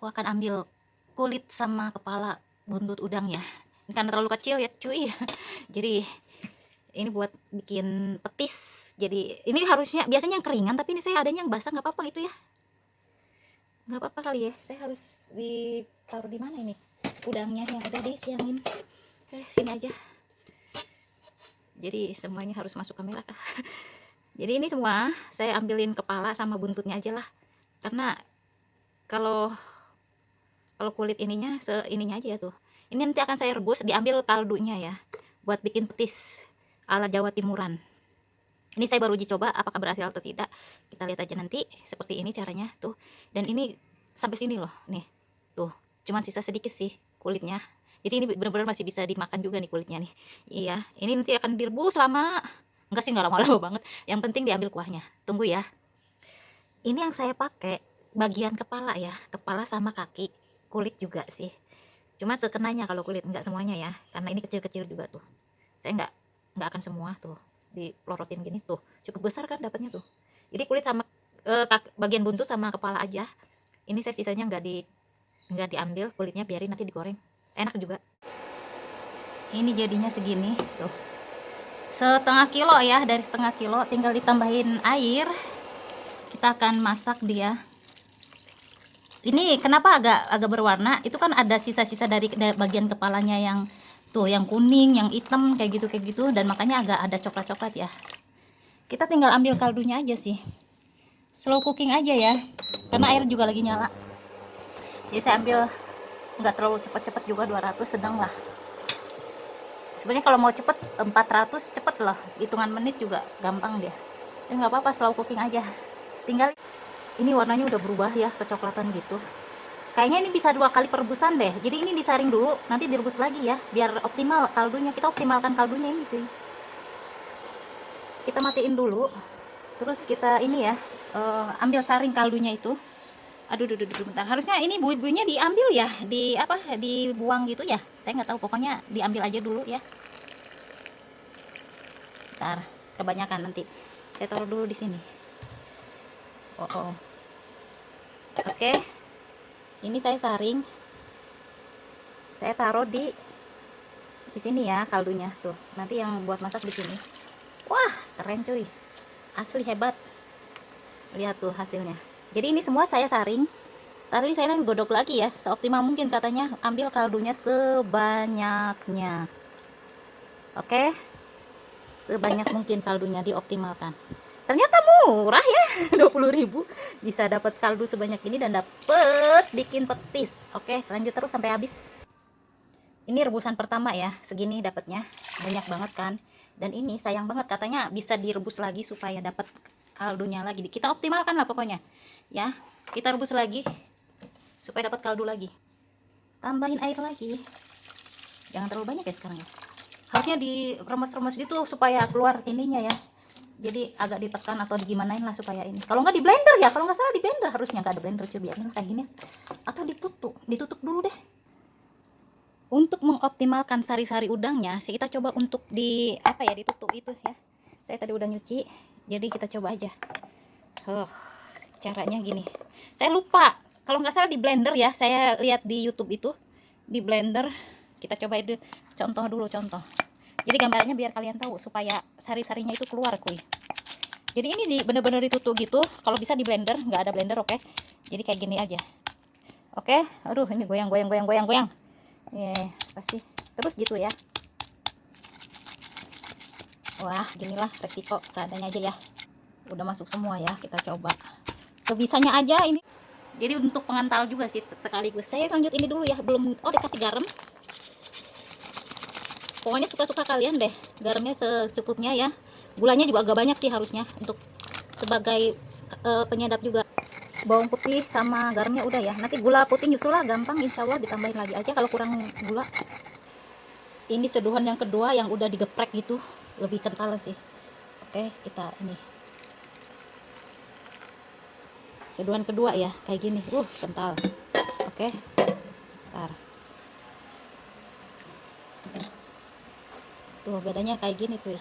Aku akan ambil kulit sama kepala buntut udang ya. Ini karena terlalu kecil ya cuy. Jadi ini buat bikin petis. Jadi ini harusnya biasanya yang keringan, tapi ini saya adanya yang basah, nggak apa-apa gitu ya. Nggak apa-apa kali ya. Saya harus ditaruh di mana ini? Udangnya yang udah disiangin. Sini aja. Jadi semuanya harus masuk kamera. Jadi ini semua saya ambilin kepala sama buntutnya aja lah. Karena kalau kulit ininya ininya aja ya tuh. Ini nanti akan saya rebus, diambil kaldunya ya, buat bikin petis ala Jawa Timuran. Ini saya baru uji coba apakah berhasil atau tidak. Kita lihat aja nanti. Seperti ini caranya tuh. Dan ini sampai sini loh, nih. Tuh, cuman sisa sedikit sih kulitnya. Jadi ini benar-benar masih bisa dimakan juga nih kulitnya nih. Iya, ini nanti akan direbus lama. Enggak sih, nggak lama-lama banget. Yang penting diambil kuahnya. Tunggu ya. Ini yang saya pakai bagian kepala ya, kepala sama kaki, kulit juga sih. Cuma sekenanya kalau kulit, enggak semuanya ya, karena ini kecil-kecil juga tuh. Saya enggak akan semua tuh dipelorotin gini tuh. Cukup besar kan dapatnya tuh. Jadi kulit sama bagian buntut sama kepala aja. Ini saya sisanya enggak diambil kulitnya, biarin nanti digoreng. Enak juga. Ini jadinya segini tuh. Setengah kilo ya, dari setengah kilo tinggal ditambahin air. Kita akan masak dia. Ini kenapa agak berwarna? Itu kan ada sisa-sisa dari bagian kepalanya yang tuh, yang kuning, yang hitam kayak gitu, dan makanya agak ada coklat-coklat ya. Kita tinggal ambil kaldunya aja sih. Slow cooking aja ya. Karena air juga lagi nyala. Jadi saya ambil nggak terlalu cepet-cepet juga, 200 sedang lah. Sebenarnya kalau mau cepet 400 cepet lah. Hitungan menit juga gampang dia. Tapi nggak apa-apa, slow cooking aja. Tinggal ini warnanya udah berubah ya, kecoklatan gitu. Kayaknya ini bisa 2 kali perebusan deh. Jadi ini disaring dulu, nanti direbus lagi ya, biar optimal kaldunya. Kita optimalkan kaldunya ini cuy. Kita matiin dulu, terus kita ini ya, ambil saring kaldunya itu. Aduh, bentar. Harusnya ini bui-buinya diambil ya, dibuang gitu ya. Saya nggak tahu, pokoknya diambil aja dulu ya. Bentar, kebanyakan nanti. Saya taruh dulu di sini. Oke. Ini saya saring. Saya taruh di sini ya kaldunya tuh. Nanti yang buat masak di sini. Wah, keren cuy. Asli hebat. Lihat tuh hasilnya. Jadi ini semua saya saring. Tadi saya godok lagi ya, seoptimal mungkin katanya, ambil kaldunya sebanyaknya. Oke. Sebanyak mungkin kaldunya dioptimalkan. Ternyata murah ya, 20.000 bisa dapat kaldu sebanyak ini dan dapat bikin petis. Oke, lanjut terus sampai habis. Ini rebusan pertama ya, segini dapatnya, banyak banget kan. Dan ini sayang banget, katanya bisa direbus lagi supaya dapat kaldunya lagi. Kita optimalkan lah pokoknya ya. Kita rebus lagi supaya dapat kaldu lagi. Tambahin air lagi, jangan terlalu banyak ya sekarang ya. Harusnya diremes-remes gitu supaya keluar ininya ya. Jadi agak ditekan atau digimanain lah supaya ini. Kalau nggak di blender ya, kalau nggak salah di blender, harusnya nggak ada blender cuy, biarin kayak gini. Atau ditutup dulu deh. Untuk mengoptimalkan sari-sari udangnya, kita coba untuk ditutup itu ya. Saya tadi udah nyuci, jadi kita coba aja. Caranya gini. Saya lupa, kalau nggak salah di blender ya. Saya lihat di YouTube itu di blender. Kita coba itu contoh dulu, contoh. Jadi gambarnya biar kalian tahu supaya sari-sarinya itu keluar kuy. Jadi ini bener-bener ditutup gitu. Kalau bisa di blender, nggak ada blender oke. Jadi kayak gini aja. Oke, aduh ini goyang. Pasti terus gitu ya. Wah, ginilah resiko, seadanya aja ya. Udah masuk semua ya, kita coba. Sebisanya aja ini. Jadi untuk pengantal juga sih sekaligus. Saya lanjut ini dulu ya, belum dikasih garam. Pokoknya suka-suka kalian deh, garamnya secukupnya ya. Gulanya juga agak banyak sih harusnya, untuk sebagai penyedap juga. Bawang putih sama garamnya udah ya. Nanti gula putih nyusul lah, gampang, insya Allah ditambahin lagi aja kalau kurang gula. Ini seduhan yang kedua yang udah digeprek gitu, lebih kental sih. Oke, kita ini seduhan kedua ya, kayak gini, kental. Oke, bentar. Tuh bedanya kayak gini tuh,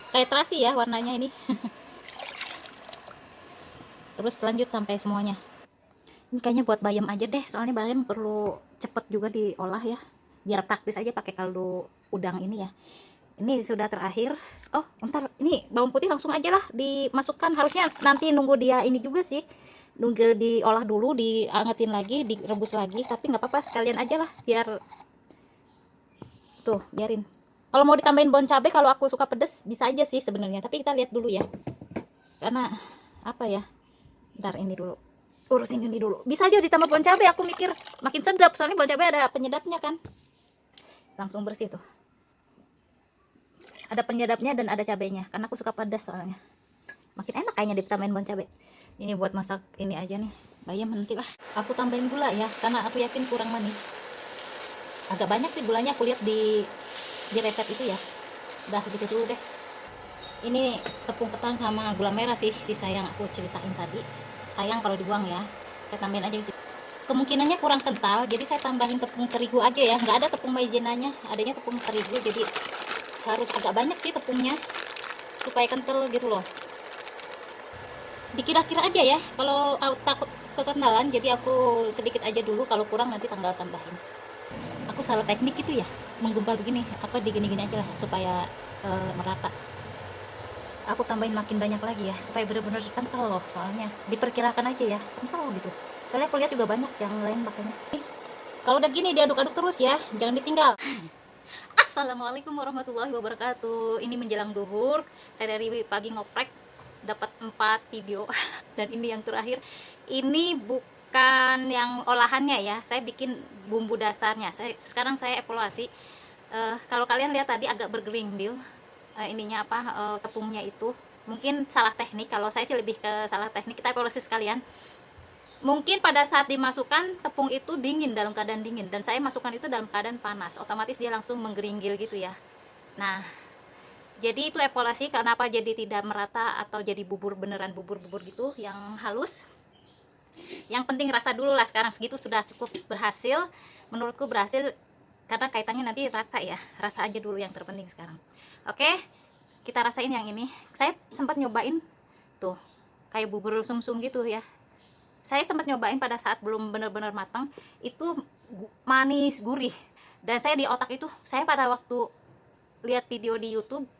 kayak terasi ya warnanya ini. Terus lanjut sampai semuanya. Ini kayaknya buat bayam aja deh, soalnya bayam perlu cepet juga diolah ya, biar praktis aja pakai kaldu udang ini ya. Ini sudah terakhir. Oh ntar ini bawang putih langsung aja lah dimasukkan, harusnya nanti nunggu dia ini juga sih, nunggu diolah dulu, diangetin lagi, direbus lagi, tapi nggak apa-apa sekalian aja lah, biar tuh biarin. Kalau mau ditambahin bon cabai, kalau aku suka pedes bisa aja sih sebenarnya, tapi kita lihat dulu ya, karena apa ya, ntar ini dulu, urusin ini dulu. Bisa aja ditambah bon cabai, aku mikir makin sedap, soalnya bon cabai ada penyedapnya kan. Langsung bersih tuh, ada penyedapnya dan ada cabainya, karena aku suka pedas soalnya. Makin enak kayaknya ditambahin bon cabai. Ini buat masak ini aja nih, bayam nanti lah. Aku tambahin gula ya, karena aku yakin kurang manis. Agak banyak sih gulanya, aku lihat di resep itu ya. Udah gitu dulu deh. Ini tepung ketan sama gula merah sih, sisa yang aku ceritain tadi. Sayang kalau dibuang ya, saya tambahin aja sih. Kemungkinannya kurang kental, jadi saya tambahin tepung terigu aja ya. Nggak ada tepung maizenanya, adanya tepung terigu, jadi harus agak banyak sih tepungnya supaya kental gitu loh. Dikira-kira aja ya, kalau aku takut kekentalan, jadi aku sedikit aja dulu, kalau kurang nanti tanggal tambahin. Aku salah teknik itu ya, menggumpal begini, apa digini-gini aja lah supaya merata. Aku tambahin makin banyak lagi ya, supaya bener-bener kental loh, soalnya diperkirakan aja ya kental gitu, soalnya aku lihat juga banyak yang lain makanya. Kalau udah gini diaduk-aduk terus ya, jangan ditinggal. Assalamualaikum warahmatullahi wabarakatuh. Ini menjelang duhur, saya dari pagi ngoprek dapat 4 video dan ini yang terakhir. Ini bukan yang olahannya ya, saya bikin bumbu dasarnya. Sekarang saya evaluasi. Kalau kalian lihat tadi agak bergerimbil, ininya apa, tepungnya itu mungkin salah teknik. Kalau saya sih lebih ke salah teknik. Kita evaluasi sekalian. Mungkin pada saat dimasukkan tepung itu dingin, dalam keadaan dingin, dan saya masukkan itu dalam keadaan panas, otomatis dia langsung menggeringgil gitu ya. Nah, jadi itu evaluasi kenapa jadi tidak merata atau jadi bubur beneran, bubur-bubur gitu yang halus. Yang penting rasa dulu lah, sekarang segitu sudah cukup berhasil, menurutku berhasil, karena kaitannya nanti rasa ya, rasa aja dulu yang terpenting sekarang. Oke, kita rasain yang ini. Saya sempat nyobain tuh kayak bubur sumsum gitu ya, saya sempat nyobain pada saat belum benar-benar matang, itu manis gurih, dan saya di otak itu, saya pada waktu lihat video di YouTube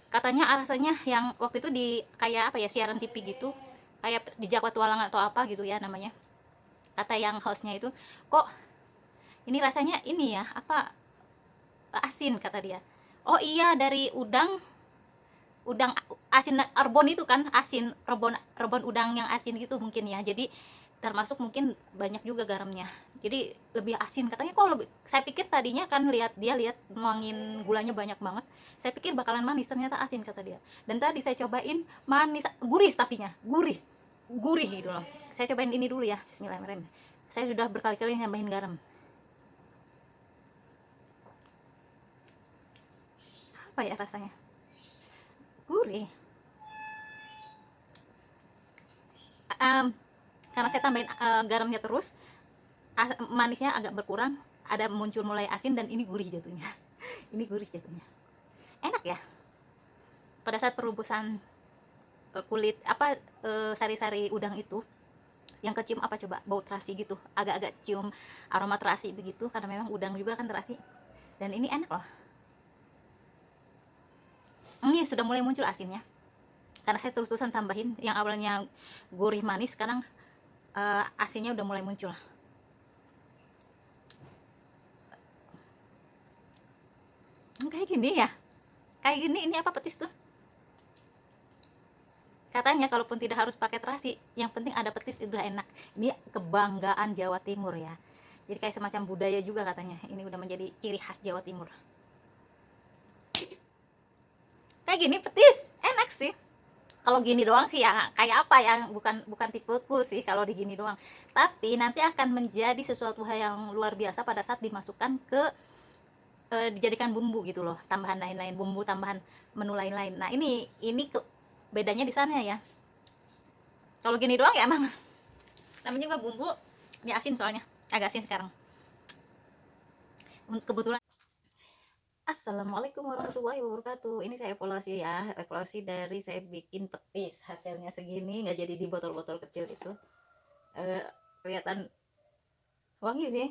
katanya rasanya yang waktu itu di kayak apa ya, siaran TV gitu, kayak di Jaka Tualang atau apa gitu ya namanya, kata yang hostnya itu, kok ini rasanya ini ya apa, asin kata dia. Oh iya, dari udang asin rebon itu kan, asin rebon, rebon udang yang asin gitu mungkin ya, jadi termasuk mungkin banyak juga garamnya, jadi lebih asin katanya. Kok lebih, saya pikir tadinya kan lihat nuangin gulanya banyak banget, saya pikir bakalan manis, ternyata asin kata dia. Dan tadi saya cobain manis gurih, tapinya gurih, gurih gitu loh. Saya cobain ini dulu ya, bismillahirrahmanirrahim. Saya sudah berkali-kali nambahin garam. Apa ya rasanya, gurih. Karena saya tambahin garamnya terus, manisnya agak berkurang, ada muncul mulai asin, dan ini gurih jatuhnya. Ini gurih jatuhnya, enak ya. Pada saat perebusan kulit apa, sari-sari udang itu, yang kecium apa coba, bau terasi gitu, agak-agak cium aroma terasi begitu, karena memang udang juga kan terasi, dan ini enak loh. Ini sudah mulai muncul asinnya, karena saya terus-terusan tambahin, yang awalnya gurih manis, sekarang asinnya udah mulai muncul. Kayak gini ya, kayak gini. Ini apa, petis tuh katanya, kalaupun tidak harus pakai terasi, yang penting ada petis udah enak. Ini kebanggaan Jawa Timur ya, jadi kayak semacam budaya juga katanya, ini udah menjadi ciri khas Jawa Timur. Kayak gini petis enak sih. Kalau gini doang sih ya kayak apa ya, bukan tipeku sih kalau digini doang, tapi nanti akan menjadi sesuatu hal yang luar biasa pada saat dimasukkan ke dijadikan bumbu gitu loh, tambahan lain-lain, bumbu tambahan, menu lain-lain. Nah ini bedanya di sana ya. Kalau gini doang ya emang namanya juga bumbu, ini asin soalnya, agak asin sekarang kebetulan. Assalamualaikum warahmatullahi wabarakatuh. Ini saya evaluasi ya, evaluasi dari saya bikin petis, hasilnya segini, nggak jadi di botol-botol kecil itu. kelihatan wangi sih.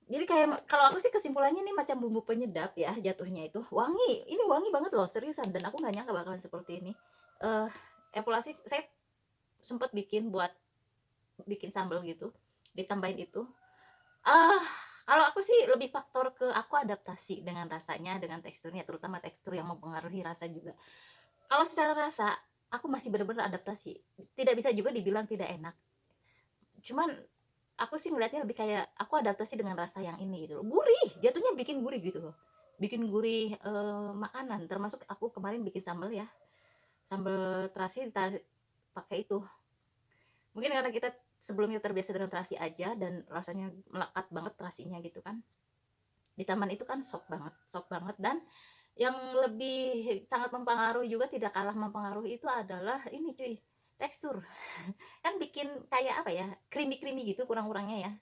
Jadi kayak kalau aku sih kesimpulannya ini macam bumbu penyedap ya jatuhnya itu. Wangi, ini wangi banget loh seriusan, dan aku nggak nyangka bakalan seperti ini. Eh Evaluasi saya sempet bikin buat bikin sambal gitu, ditambahin itu. Ah, kalau aku sih lebih faktor ke aku adaptasi dengan rasanya, dengan teksturnya, terutama tekstur yang mempengaruhi rasa juga. Kalau secara rasa, aku masih bener-bener adaptasi. Tidak bisa juga dibilang tidak enak. Cuman aku sih ngeliatnya lebih kayak aku adaptasi dengan rasa yang ini gitu loh. Gurih, jatuhnya bikin gurih gitu loh. Bikin gurih makanan. Termasuk aku kemarin bikin sambal ya. Sambal terasi pakai itu. Mungkin karena kita sebelumnya terbiasa dengan terasi aja dan rasanya melekat banget terasinya gitu kan. Di taman itu kan sok banget, dan yang lebih sangat mempengaruhi juga, tidak kalah mempengaruhi itu adalah ini cuy, tekstur. Kan bikin kayak apa ya, creamy gitu kurang-kurangnya ya.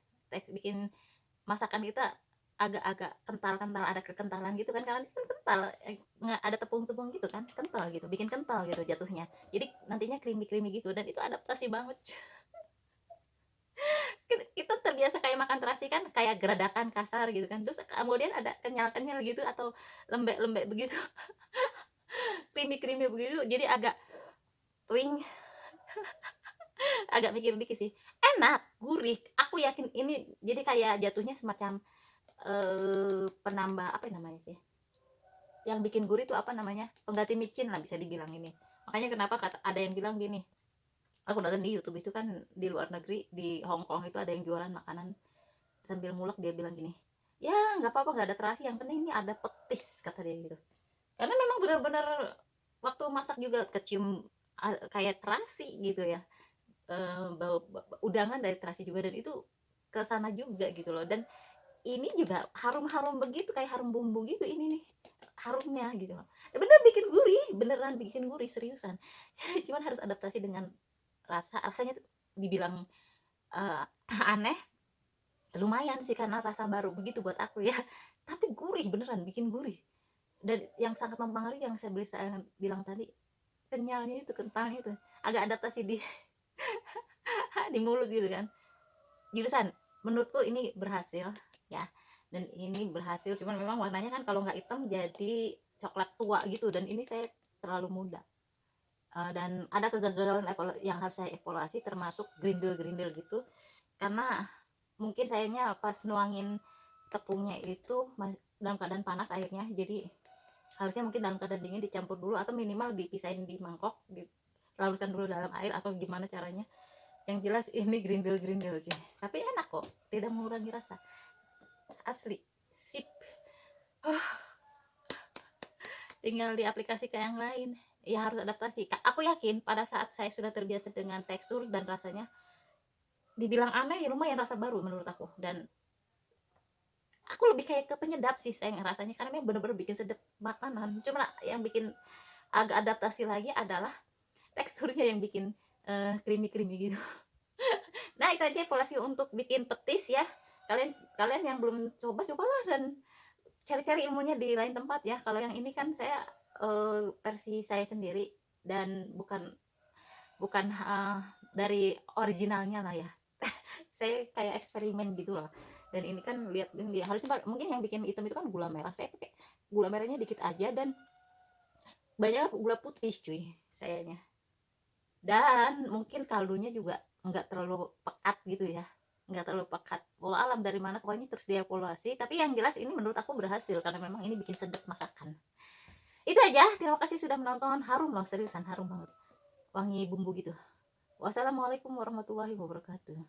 Bikin masakan kita agak-agak kental-kental, ada kekentalan gitu kan, karena kan kental, nggak ada tepung-tepung gitu kan, kental gitu, bikin kental gitu jatuhnya. Jadi nantinya creamy gitu, dan itu adaptasi banget. Kita terbiasa kayak makan terasi kan kayak geradakan kasar gitu kan, terus kemudian ada kenyal-kenyal gitu atau lembek-lembek begitu, creamy begitu, jadi agak twing, agak mikir dikit sih. Enak, gurih, aku yakin ini jadi kayak jatuhnya semacam penambah apa namanya sih, yang bikin gurih itu apa namanya, pengganti micin lah bisa dibilang ini. Makanya kenapa ada yang bilang gini, aku nonton di YouTube itu kan, di luar negeri di Hong Kong itu ada yang jualan makanan, sambil ngulek dia bilang gini, ya nggak apa-apa, nggak ada terasi, yang penting ini ada petis, kata dia gitu. Karena memang benar-benar waktu masak juga kecium kayak terasi gitu ya, bau udangan dari terasi juga, dan itu ke sana juga gitu loh. Dan ini juga harum-harum begitu, kayak harum bumbu gitu ini nih, harumnya gitu loh. Bener bikin gurih, beneran bikin gurih seriusan. Cuman harus adaptasi dengan rasanya tuh dibilang aneh, lumayan sih karena rasa baru begitu buat aku ya. Tapi gurih, beneran bikin gurih. Dan yang sangat mempengaruhi yang saya bilang tadi, kenyalnya itu, kentalnya itu, agak adaptasi di di mulut gitu kan. Jurusan menurutku ini berhasil ya, dan ini berhasil, cuman memang warnanya kan kalau nggak hitam jadi coklat tua gitu, dan ini saya terlalu muda. Dan ada kegagalan yang harus saya evaluasi, termasuk grindel gitu, karena mungkin sayanya pas nuangin tepungnya itu dalam keadaan panas airnya, jadi harusnya mungkin dalam keadaan dingin dicampur dulu, atau minimal dipisahin di mangkok, dilarutkan dulu dalam air, atau gimana caranya. Yang jelas ini grindel cuy, tapi enak kok, tidak mengurangi rasa, asli sip. Tinggal diaplikasikan yang lain, ya harus adaptasi. Aku yakin pada saat saya sudah terbiasa dengan tekstur dan rasanya, dibilang aneh ya lumayan rasa baru menurut aku. Dan aku lebih kayak ke penyedap sih saya ngerasanya, karena memang bener-bener bikin sedap makanan. Cuma yang bikin agak adaptasi lagi adalah teksturnya yang bikin creamy gitu. Nah itu aja evaluasi untuk bikin petis ya. Kalian yang belum cobalah, dan cari-cari ilmunya di lain tempat ya. Kalau yang ini kan saya versi saya sendiri, dan bukan bukan dari originalnya lah ya. Saya kayak eksperimen gitu loh. Dan ini kan lihat dia harusnya mungkin yang bikin hitam itu kan gula merah. Saya pakai gula merahnya dikit aja, dan banyak gula putih cuy sayanya. Dan mungkin kaldunya juga nggak terlalu pekat gitu ya, nggak terlalu pekat. Walau alam dari mana pokoknya terus dievaluasi, tapi yang jelas ini menurut aku berhasil karena memang ini bikin sedap masakan. Itu aja, terima kasih sudah menonton. Harum loh, seriusan harum banget, wangi bumbu gitu. Wassalamualaikum warahmatullahi wabarakatuh.